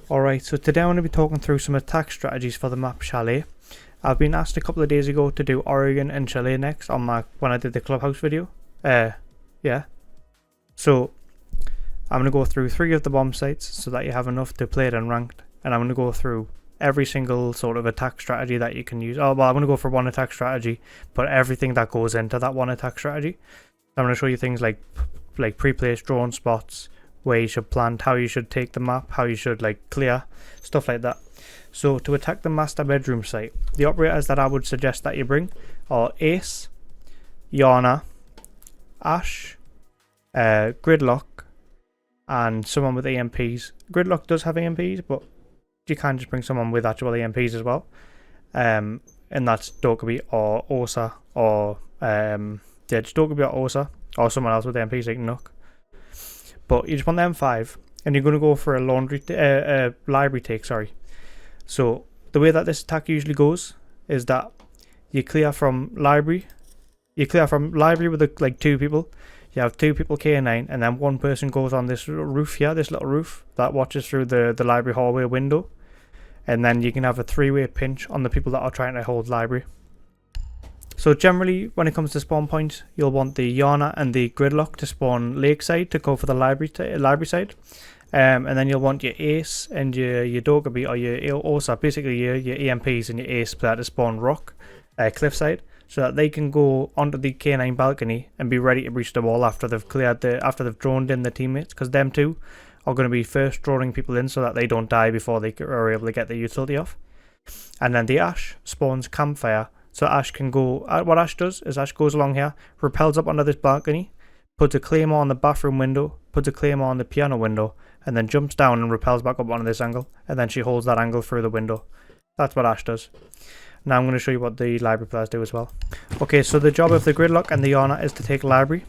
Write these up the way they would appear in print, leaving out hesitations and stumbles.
Alright, so today I'm going to be talking through some attack strategies for the map Chalet. I've been asked a couple of days ago to do Oregon and Chalet next on when I did the Clubhouse video. Yeah. So I'm going to go through 3 of the bomb sites so that you have enough to play it in ranked. And I'm going to go through every single sort of attack strategy that you can use. Oh, well, I'm going to go for one attack strategy, but everything that goes into that one attack strategy. I'm going to show you things like pre-placed drone spots, where you should plant, how you should take the map, how you should clear, stuff like that. So to attack the master bedroom site, the operators that I would suggest that you bring are Ace, Yana, Ash, Gridlock, and someone with EMPs. Gridlock does have EMPs, but you can just bring someone with actual EMPs as well. And that's Dokkaebi or Osa, or just Dokkaebi or Osa, or someone else with EMPs like Nook. But you just want the M5, and you're going to go for a library take, sorry. So the way that this attack usually goes is that you clear from library. You clear from library with 2 people. You have 2 people K9, and then one person goes on this roof here, this little roof that watches through the library hallway window. And then you can have a 3-way pinch on the people that are trying to hold library. So generally, when it comes to spawn points, you'll want the Yana and the Gridlock to spawn lakeside to go for the library side. And then you'll want your Ace and your Dokkaebi or your Osa, basically your EMPs and your Ace player to spawn rock, cliffside, so that they can go onto the K9 balcony and be ready to breach the wall after they've droned in the teammates, because them two are going to be first droning people in so that they don't die before they are able to get their utility off. And then the Ash spawns campfire. So Ash can go, what Ash does is Ash goes along here, rappels up onto this balcony, puts a claymore on the bathroom window, puts a claymore on the piano window, and then jumps down and rappels back up onto this angle, and then she holds that angle through the window. That's what Ash does. Now I'm going to show you what the library players do as well. Okay, so the job of the Gridlock and the Yana is to take library.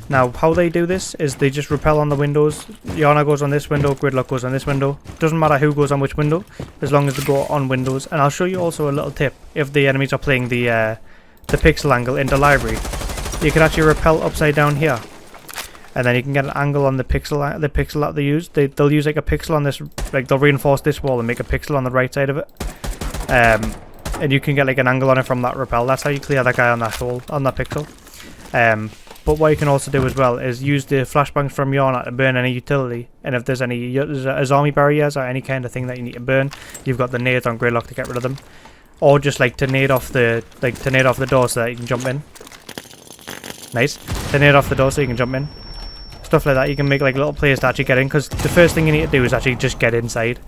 Now how they do this is they just rappel on the windows. Yana goes on this window, Gridlock goes on this window. Doesn't matter who goes on which window, as long as they go on windows. And I'll show you also a little tip. If the enemies are playing the pixel angle into library, you can actually rappel upside down here, and then you can get an angle on the pixel that they use. They'll use a pixel on this, they'll reinforce this wall and make a pixel on the right side of it. And you can get an angle on it from that rappel. That's how you clear that guy on that hole, on that pixel. But what you can also do as well is use the flashbangs from Yana to burn any utility. And if there's any zombie barriers or any kind of thing that you need to burn, you've got the nades on Gridlock to get rid of them. Or just to nade off the door so that you can jump in. Nice. To nade off the door so you can jump in. Stuff like that. You can make little players to actually get in, because the first thing you need to do is actually just get inside.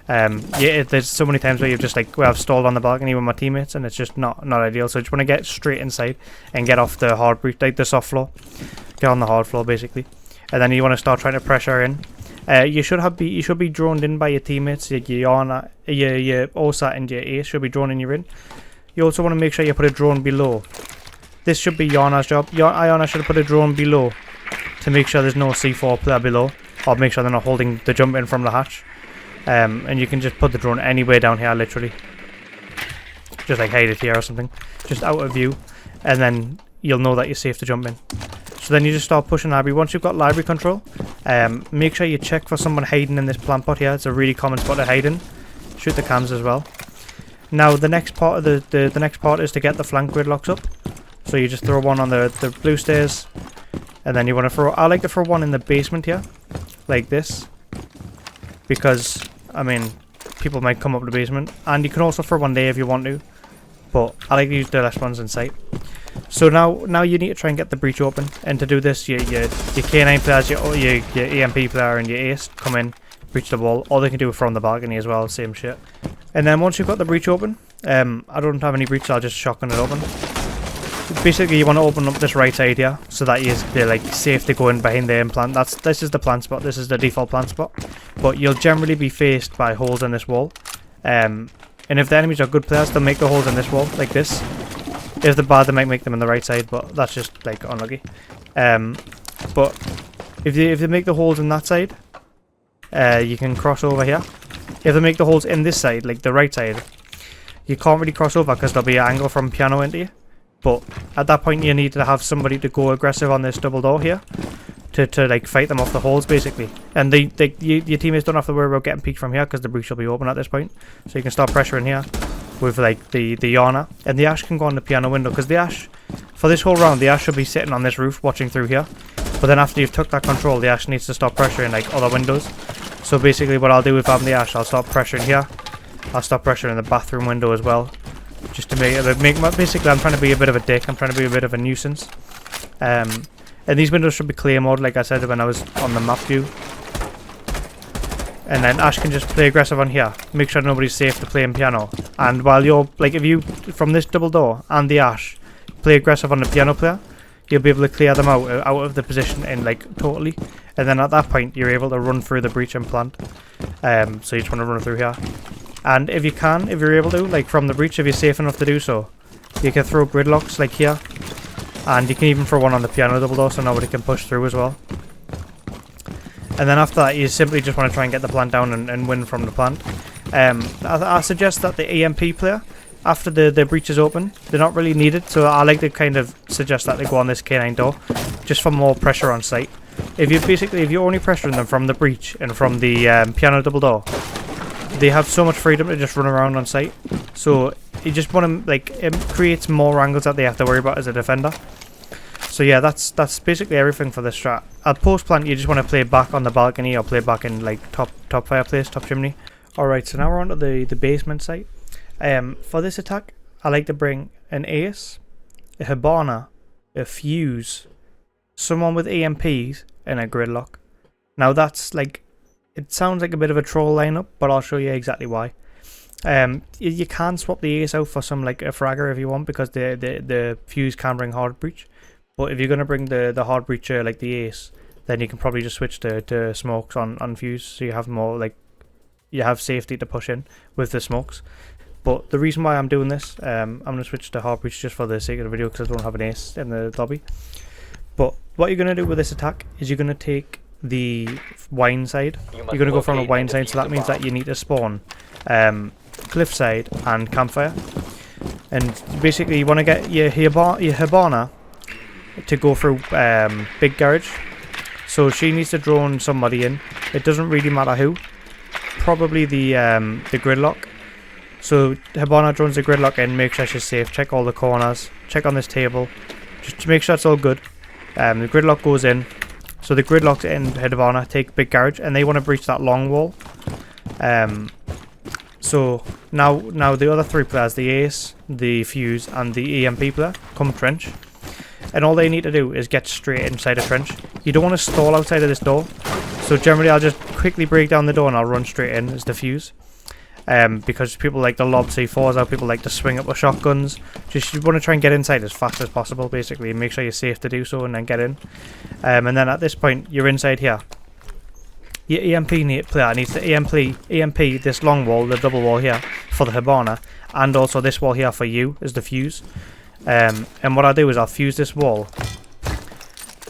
Yeah, there's so many times where you've just I've stalled on the balcony with my teammates, and it's just not ideal. So you just want to get straight inside and get off the hard breach, the soft floor, get on the hard floor basically, and then you want to start trying to pressure in. You should be droned in by your teammates. Your Yana, your Osa and your Ace should be droning you in. You also want to make sure you put a drone below. This should be Yana's job. Yana should put a drone below to make sure there's no C4 player below, or make sure they're not holding the jump in from the hatch. And you can just put the drone anywhere down here, literally. Just hide it here or something. Just out of view. And then you'll know that you're safe to jump in. So then you just start pushing library. Once you've got library control, make sure you check for someone hiding in this plant pot here. It's a really common spot to hide in. Shoot the cams as well. Now the next part of the next part is to get the flank Gridlocks up. So you just throw one on the blue stairs. And then you want to throw... I like to throw one in the basement here. Like this. Because... I mean, people might come up the basement, and you can also throw one there if you want to, but I like to use the last ones in sight. So now you need to try and get the breach open, and to do this, your K9 players, your EMP player, and your Ace come in, breach the wall, or they can do it from the balcony as well, same shit. And then once you've got the breach open, I don't have any breach, so I'll just shotgun it open. Basically, you want to open up this right side here, so that they're safe to go in behind the implant. This is the plant spot. This is the default plant spot. But you'll generally be faced by holes in this wall. And if the enemies are good players, they'll make the holes in this wall like this. If they're bad, they might make them on the right side, but that's just unlucky. But if they make the holes in that side, you can cross over here. If they make the holes in this side, the right side, you can't really cross over because there'll be an angle from piano into you. But at that point you need to have somebody to go aggressive on this double door here to like fight them off the holes basically. And your teammates don't have to worry about getting peeked from here because the breach will be open at this point. So you can start pressuring here with like the Yana, and the Ash can go on the piano window, because the Ash, for this whole round, the Ash should be sitting on this roof watching through here. But then after you've took that control, the Ash needs to start pressuring like other windows. So basically what I'll do if I'm the Ash, I'll start pressuring here. I'll start pressuring the bathroom window as well. Just to basically I'm trying to be a bit of a dick, I'm trying to be a bit of a nuisance. And these windows should be clear mode, like I said when I was on the map view. And then Ash can just play aggressive on here. Make sure nobody's safe to play in piano. And while you're, like, if you, from this double door and the Ash, play aggressive on the piano player, you'll be able to clear them out of the position in, like, totally. And then at that point, you're able to run through the breach and plant. So you just want to run through here. And if you're able to, like, from the breach, if you're safe enough to do so, you can throw gridlocks, like here. And you can even throw one on the piano double door so nobody can push through as well. And then after that, you simply just want to try and get the plant down and win from the plant. I suggest that the EMP player, after the breach is open, they're not really needed. So I like to kind of suggest that they go on this K9 door, just for more pressure on site. If you're only pressuring them from the breach and from the piano double door, they have so much freedom to just run around on site. So you just want to, like, it creates more angles that they have to worry about as a defender. So yeah, that's basically everything for this strat. At post plant, you just want to play back on the balcony or play back in like top fireplace, top chimney. Alright, so now we're on to the basement site. For this attack, I like to bring an Ace, a Hibana, a Fuse, someone with EMPs, and a Gridlock. Now that's like, it sounds like a bit of a troll lineup, but I'll show you exactly why. You can swap the Ace out for some like a Fragger if you want, because the Fuse can bring hard breach. But if you're going to bring the hard breacher like the Ace, then you can probably just switch to smokes on Fuse, so you have more, like, you have safety to push in with the smokes. But the reason why I'm doing this, I'm going to switch to hard breach just for the sake of the video, because I don't have an Ace in the lobby. But what you're going to do with this attack is you're going to take the wine side. You're going to go from a wine side, so that means that you need to spawn cliff side and campfire. And basically you want to get your Hibana to go through big garage. So she needs to drone somebody in. It doesn't really matter who. Probably the Gridlock. So Hibana drones the Gridlock in, make sure she's safe, check all the corners, check on this table, just to make sure it's all good. The Gridlock goes in. So the Gridlock's in Hibana, take big garage, and they want to breach that long wall. So now the other three players, the Ace, the Fuse, and the EMP player, come trench. And all they need to do is get straight inside a trench. You don't want to stall outside of this door. So generally I'll just quickly break down the door and I'll run straight in as the Fuse. Because people like to lob C4s out, people like to swing up with shotguns. Just you want to try and get inside as fast as possible, basically. Make sure you're safe to do so and then get in. And then at this point, you're inside here. Your EMP player needs to EMP this long wall, the double wall here, for the Hibana. And also this wall here for you, as the Fuse. And what I'll do is I'll fuse this wall.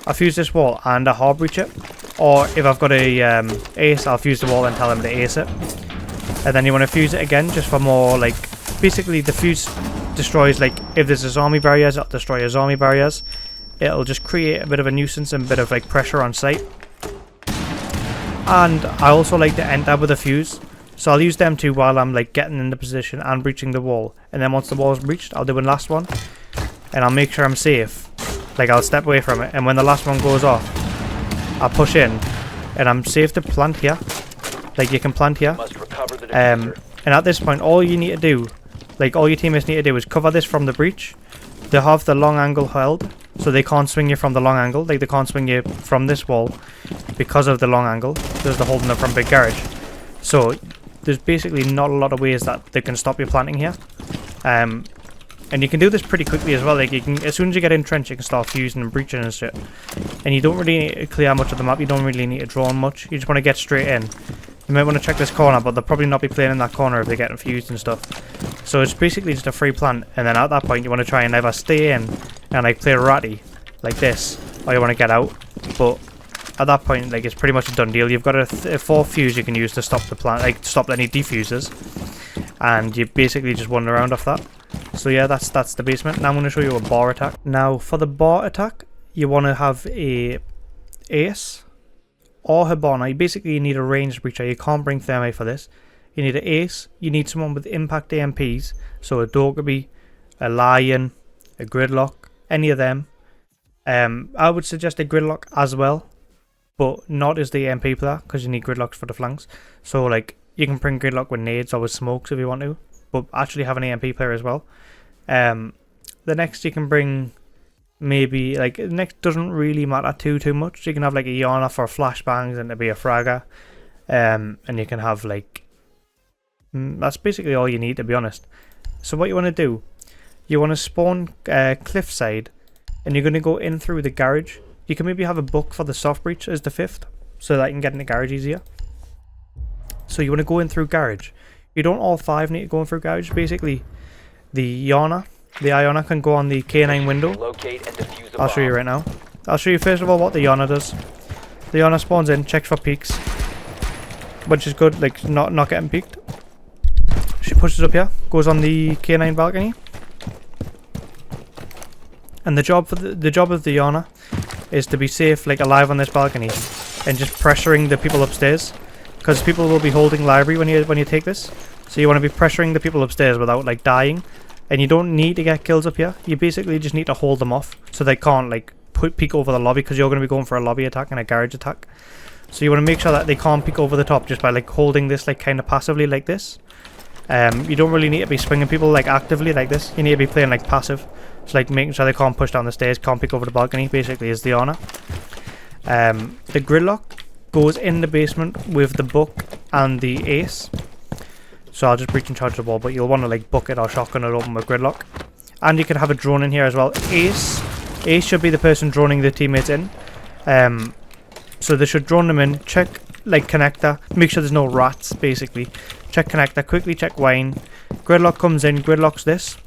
I'll fuse this wall and a hard breach it. Or if I've got a Ace, I'll fuse the wall and tell him to ace it. And then you want to fuse it again just for more, like, basically the Fuse destroys, like, if there's a zombie barriers, it'll destroy your zombie barriers. It'll just create a bit of a nuisance and a bit of like pressure on site. And I also like to enter with a Fuse. So I'll use them two while I'm like getting in the position and breaching the wall. And then once the wall is breached, I'll do one last one. And I'll make sure I'm safe. Like, I'll step away from it. And when the last one goes off, I'll push in. And I'm safe to plant here. Like, you can plant here. And at this point, all you need to do, like all your teammates need to do, is cover this from the breach. They have the long angle held. So they can't swing you from the long angle. Like, they can't swing you from this wall because of the long angle. Because they're holding it from big garage. So there's basically not a lot of ways that they can stop you planting here. And you can do this pretty quickly as well. Like, you can, as soon as you get in trench, you can start fusing and breaching and shit. And you don't really need to clear much of the map. You don't really need to draw much. You just want to get straight in. You might want to check this corner, but they'll probably not be playing in that corner if they're getting fused and stuff. So it's basically just a free plant. And then at that point, you want to try and either stay in and like play ratty like this, or you want to get out. But at that point, like, it's pretty much a done deal. You've got a 4 fuse you can use to stop the plant, like stop any defusers, and you basically just wander around off that. So yeah, that's the basement. Now I'm going to show you a bar attack. Now for the bar attack, you want to have a Ace or Hibana. Basically, you need a ranged breacher. You can't bring Thermite for this. You need an Ace. You need someone with impact AMPs. So a Dokkaebi, a Lion, a Gridlock, any of them. I would suggest a Gridlock as well, but not as the MP player, because you need Gridlocks for the flanks. So like you can bring Gridlock with nades or with smokes if you want to, but actually have an AMP player as well. The next you can bring maybe like the next doesn't really matter too much. You can have like a Yana for flashbangs and to be a fragger, and you can have like that's basically all you need, to be honest. So what you want to do, you want to spawn cliffside, and you're going to go in through the garage. You can maybe have a book for the soft breach as the 5th, so that you can get in the garage easier. So you want to go in through garage. You don't all 5 need to go in through garage. Basically, the Iona can go on the K9 window. I'll show you right now. I'll show you first of all what the Iona does. The Iona spawns in, checks for peaks, which is good, like not getting peaked. She pushes up here, goes on the K9 balcony. And the job of the Iona is to be safe, like alive on this balcony, and just pressuring the people upstairs, because people will be holding library when you take this. So you want to be pressuring the people upstairs without like dying, and you don't need to get kills up here. You basically just need to hold them off so they can't like peek over the lobby, because you're going to be going for a lobby attack and a garage attack. So you want to make sure that they can't peek over the top just by like holding this like kind of passively like this. You don't really need to be swinging people like actively like this. You need to be playing like passive. It's like making sure they can't push down the stairs, can't pick over the balcony, basically is the honor. The Gridlock goes in the basement with the book and the Ace. So I'll just breach and charge the wall, but you'll want to like book it or shotgun it open with Gridlock. And you can have a drone in here as well. Ace should be the person droning the teammates in. So they should drone them in, check like connector, make sure there's no rats basically. Check connector, quickly check wine. Gridlock comes in, Gridlocks this.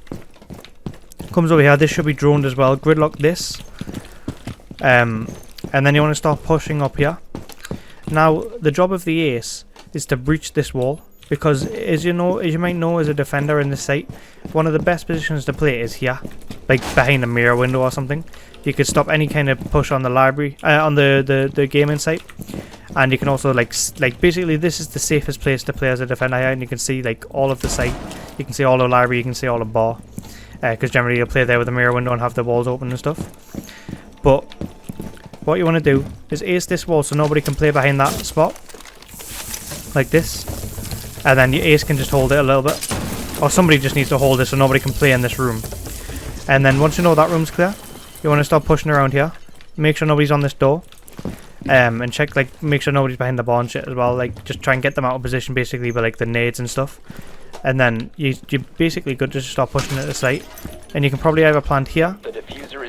Comes over here, this should be droned as well. Gridlock this. And then you want to start pushing up here. Now, the job of the Ace is to breach this wall, because as you might know as a defender in this site, one of the best positions to play is here, like behind a mirror window or something. You could stop any kind of push on the library, on the gaming site, and you can also like basically this is the safest place to play as a defender here, and you can see like all of the site, you can see all the library, you can see all the bar, because generally you'll play there with a mirror window and have the walls open and stuff. But what you want to do is ace this wall so nobody can play behind that spot, like this, and then your ace can just hold it a little bit, or somebody just needs to hold it so nobody can play in this room. And then once you know that room's clear, you want to start pushing around here, make sure nobody's on this door, and check, like, make sure nobody's behind the bar and shit as well, like, just try and get them out of position basically with like the nades and stuff. And then you're basically good to just start pushing at the site, and you can probably either plant here,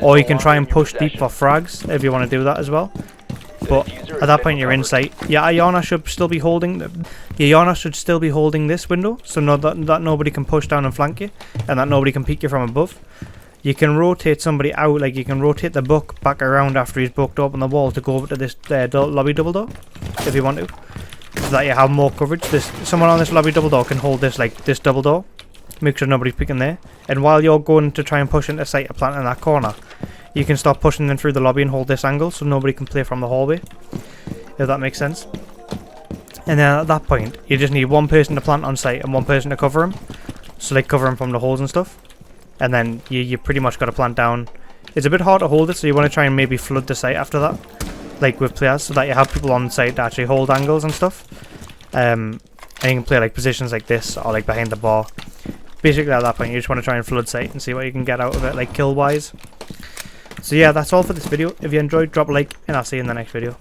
or you can try and push deep for frags if you want to do that as well. But at that point you're in sight. Yeah, Iona should still be holding this window, so that nobody can push down and flank you, and that nobody can peek you from above. You can rotate somebody out, like you can rotate the book back around after he's booked up on the wall to go over to this lobby double door, if you want to, so that you have more coverage. Someone on this lobby double door can hold this, like this double door, make sure nobody's peeking there, and while you're going to try and push into sight a plant in that corner, you can start pushing them through the lobby and hold this angle so nobody can play from the hallway, if that makes sense. And then at that point you just need one person to plant on site and one person to cover him, so like cover him from the holes and stuff. And then you pretty much got to plant down. It's a bit hard to hold it, so you want to try and maybe flood the site after that, like with players, so that you have people on site to actually hold angles and stuff. And you can play like positions like this, or like behind the bar. Basically at that point you just want to try and flood site and see what you can get out of it, like kill wise. So yeah, that's all for this video. If you enjoyed, drop a like, and I'll see you in the next video.